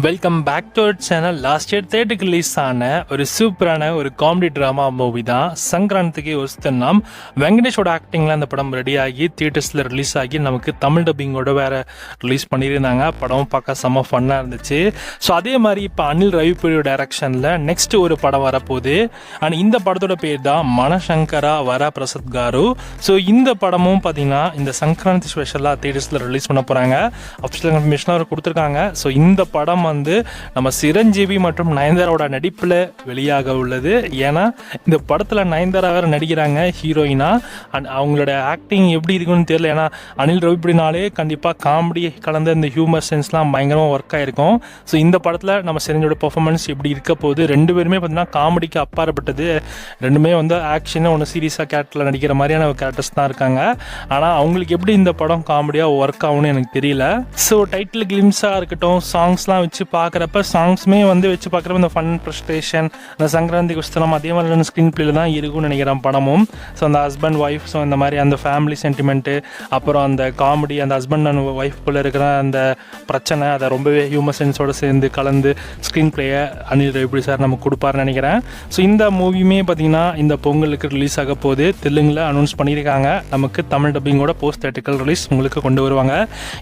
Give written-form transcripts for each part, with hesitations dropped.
Welcome back to our channel. Last year தேட்டருக்கு release ஆன ஒரு சூப்பரான ஒரு காமெடி ட்ராமா மூவி தான் சங்கராந்திக்கு ஒஸ்தனாம். வெங்கடேஷோட ஆக்டிங்கில் அந்த படம் ரெடி ஆகி தியேட்டர்ஸில் ரிலீஸ் ஆகி நமக்கு தமிழ் டப்பிங்கோட வேறு ரிலீஸ் பண்ணியிருந்தாங்க. படம் பார்க்க செம்ம ஃபன்னாக இருந்துச்சு. ஸோ அதே மாதிரி இப்போ அனில் ரவிபுரியோட டைரக்ஷனில் நெக்ஸ்ட் ஒரு படம் வரப்போகுது. அண்ட் இந்த படத்தோட பேர் தான் மனசங்கரா வர பிரசாத் காரு. ஸோ இந்த படமும் பார்த்தீங்கன்னா இந்த சங்கராந்தி ஸ்பெஷலாக தியேட்டர்ஸில் ரிலீஸ் பண்ண போகிறாங்க. அஃபிஷியல் கன்ஃபர்மேஷனாக கொடுத்துருக்காங்க. ஸோ இந்த படம் வந்து நம்ம சிரஞ்சீவி மற்றும் நயன்தாராவோட நடிப்பில் வெளியாக உள்ளது. ஏன்னா இந்த படத்தில் நயன்தாரா வேறு நடிக்கிறாங்க ஹீரோயினா. அண்ட் அவங்களோட ஆக்டிங் எப்படி இருக்குன்னு தெரியல. ஏன்னா அனில் ரவிபுரினாலே கண்டிப்பாக காமெடி கலந்த இந்த ஹியூமர் சென்ஸ்லாம் பயங்கரமாக ஒர்க் ஆகிருக்கும். ஸோ இந்த படத்தில் நம்ம சிரஞ்சோட பெர்ஃபார்மன்ஸ் எப்படி இருக்க போகுது, ரெண்டு பேருமே பார்த்தீங்கன்னா காமெடிக்கு அப்பாற்பட்டது. ரெண்டுமே வந்து ஆக்ஷனை ஒன்று சீரியஸாக கேரக்டரில் நடிக்கிற மாதிரியான கேரக்டர்ஸ் தான் இருக்காங்க. ஆனால் அவங்களுக்கு எப்படி இந்த படம் காமெடியாக ஒர்க் ஆகும்னு எனக்கு தெரியல. ஸோ டைட்டில் கிளிம்ஸாக இருக்கட்டும், சாங்ஸ்லாம் வச்சு பார்க்குறப்ப சாங்ஸுமே வந்து வச்சு பார்க்குறப்ப இந்த ஃபன் ப்ரெஸ்டேஷன் அந்த சங்கராந்தி குஸ்தனம் அதே மாதிரியான ஸ்க்ரீன் பிளேல தான் இருக்கும்னு நினைக்கிறேன் படமும். ஸோ அந்த ஹஸ்பண்ட் ஒய்ஃப், ஸோ இந்த மாதிரி அந்த ஃபேமிலி சென்டிமெண்ட்டு, அப்புறம் அந்த காமெடி, அந்த ஹஸ்பண்ட் அண்ட் ஒய்ஃப்குள்ளே இருக்கிற அந்த பிரச்சனை, அதை ரொம்பவே ஹியூமர் சென்ஸோடு சேர்ந்து கலந்து ஸ்க்ரீன் பிளேயை அனில் ரவிபுரி சார் நமக்கு கொடுப்பாருன்னு நினைக்கிறேன். ஸோ இந்த மூவியுமே பார்த்திங்கன்னா இந்த பொங்கலுக்கு ரிலீஸ் ஆக போகுது. தெலுங்கில் அனௌன்ஸ் பண்ணியிருக்காங்க. நமக்கு தமிழ் டப்பிங்கோட போஸ்ட் தியேட்டரிக்கல் ரிலீஸ் உங்களுக்கு கொண்டு வருவாங்க.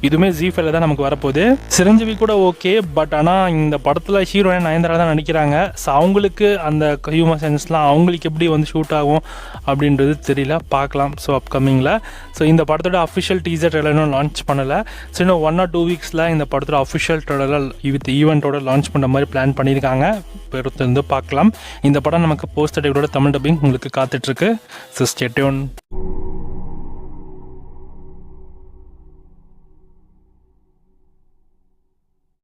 இதுவுமே ஜி5 தான் நமக்கு வரப்போகுது. சிரஞ்சீவி கூட ஓகே, பட் ஆனால் இந்த படத்தில் ஹீரோயின் நயன்தாரா தான் நடிக்கிறாங்க. ஸோ அவங்களுக்கு அந்த ஹியூமர் சென்ஸ்லாம் அவங்களுக்கு எப்படி வந்து ஷூட் ஆகும் அப்படின்றது தெரியல, பார்க்கலாம். ஸோ அப்கமிங்கில் ஸோ இந்த படத்தோட அஃபிஷியல் டீசர் ட்ரெய்லரும் லான்ச் பண்ணலை. ஸோ இன்னும் 1 or 2 வீக்ஸில் இந்த படத்தோட அஃபிஷியல் ட்ரெய்லர் வித் ஈவெண்ட்டோட லான்ச் பண்ணுற மாதிரி பிளான் பண்ணியிருக்காங்க. பொறுத்து பார்க்கலாம். இந்த படம் நமக்கு போஸ்ட் தியேட்டரோட தமிழ் டப்பிங் உங்களுக்கு காத்துட்ருக்கு. So stay tune.